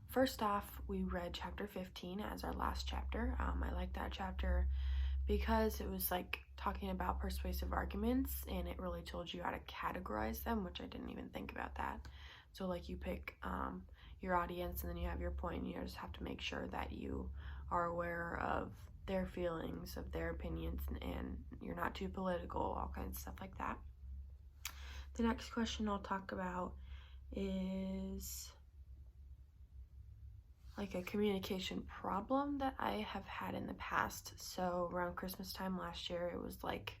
First off, we read chapter 15 as our last chapter. I like that chapter because it was like talking about persuasive arguments, and it really told you how to categorize them, which I didn't even think about that. So like you pick your audience, and then you have your point, and you just have to make sure that you are aware of their feelings, of their opinions, and you're not too political, all kinds of stuff like that. The next question I'll talk about is like a communication problem that I have had in the past. So around Christmas time last year, it was like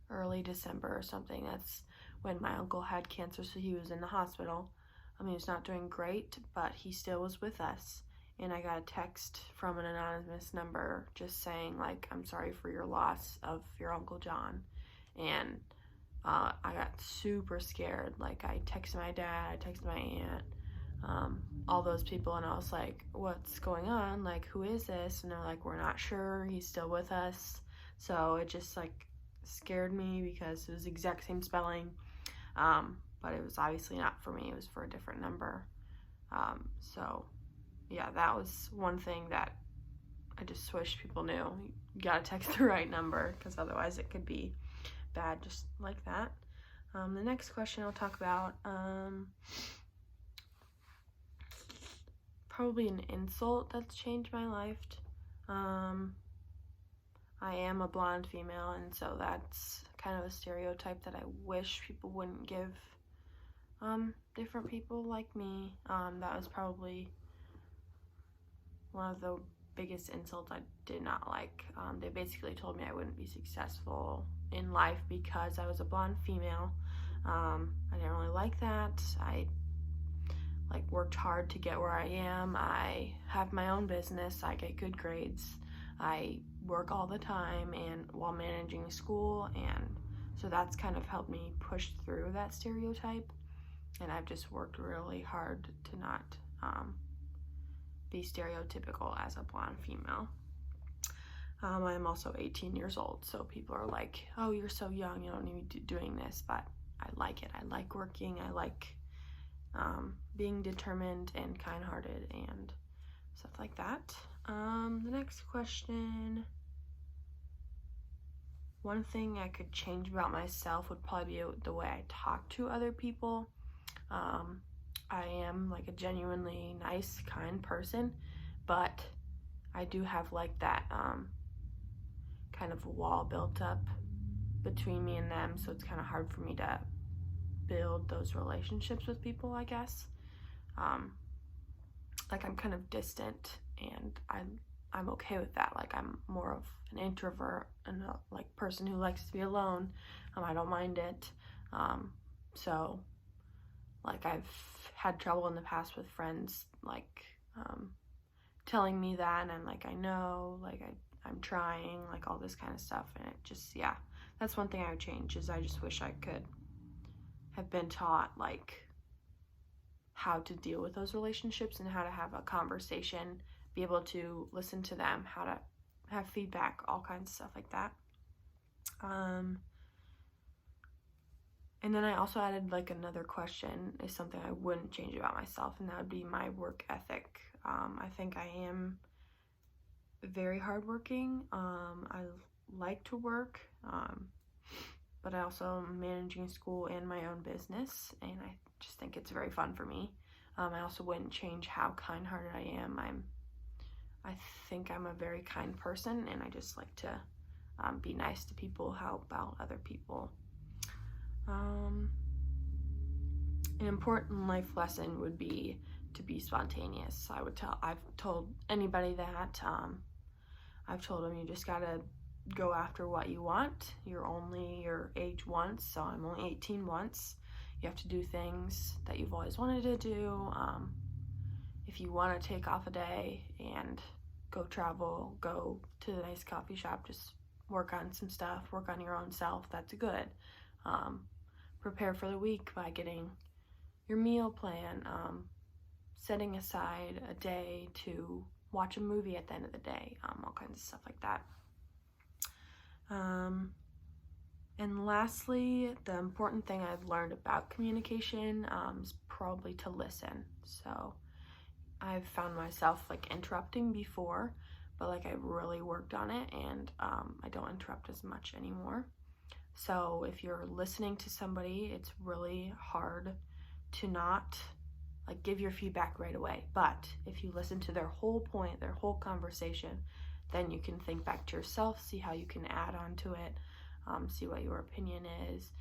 early December or something. That's when my uncle had cancer, so he was in the hospital. He was not doing great, but he still was with us. And I got a text from an anonymous number just saying, like, I'm sorry for your loss of your Uncle John. And I got super scared. Like, I texted my dad, I texted my aunt, all those people, and I was like, what's going on? Like, who is this? And they're like, we're not sure, he's still with us. So it just like scared me because it was the exact same spelling, but it was obviously not for me. It was for a different number. So yeah, that was one thing that I just wish people knew. You gotta text the right number, because otherwise it could be bad just like that. The next question I'll talk about, probably an insult that's changed my life. I am a blonde female, and so that's kind of a stereotype that I wish people wouldn't give different people like me. That was probably one of the biggest insults I did not like. They basically told me I wouldn't be successful in life because I was a blonde female. I didn't really like that. I worked hard to get where I am. I have my own business. I get good grades. I work all the time and while managing school, and so that's kind of helped me push through that stereotype. And I've just worked really hard to not be stereotypical as a blonde female. I'm also 18 years old, so people are like, oh, you're so young, you don't need to be doing this, but I like it. I like working. I like being determined and kind-hearted and stuff like that. The next question, one thing I could change about myself would probably be the way I talk to other people. I am like a genuinely nice, kind person, but I do have like that kind of wall built up between me and them, so it's kind of hard for me to build those relationships with people, I guess. Like I'm kind of distant, and I'm okay with that. Like I'm more of an introvert and a like person who likes to be alone. I don't mind it. So like I've had trouble in the past with friends like telling me that, and I'm like, I know, like I'm trying, like all this kind of stuff, and it just, yeah, that's one thing I would change. Is I just wish I could have been taught like how to deal with those relationships and how to have a conversation, be able to listen to them, how to have feedback, all kinds of stuff like that. And then I also added like another question is something I wouldn't change about myself, and that would be my work ethic. I think I am very hardworking. I like to work, but I also am managing school and my own business, and I just think it's very fun for me. I also wouldn't change how kind-hearted I am. I think I'm a very kind person, and I just like to be nice to people, help out other people. An important life lesson would be to be spontaneous. I've told anybody that. I've told them you just gotta go after what you want. You're only your age once, so I'm only 18 once. You have to do things that you've always wanted to do. If you want to take off a day and go travel, go to a nice coffee shop, just work on some stuff, work on your own self, that's good. Prepare for the week by getting your meal plan, setting aside a day to watch a movie at the end of the day, all kinds of stuff like that. And lastly, the important thing I've learned about communication is probably to listen. So I've found myself like interrupting before, but like I really worked on it, and I don't interrupt as much anymore. So if you're listening to somebody, it's really hard to not like give your feedback right away. But if you listen to their whole point, their whole conversation, then you can think back to yourself, see how you can add on to it, see what your opinion is,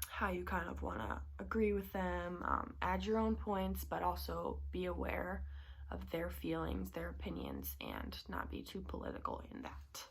how you kind of want to agree with them, add your own points, but also be aware of their feelings, their opinions, and not be too political in that.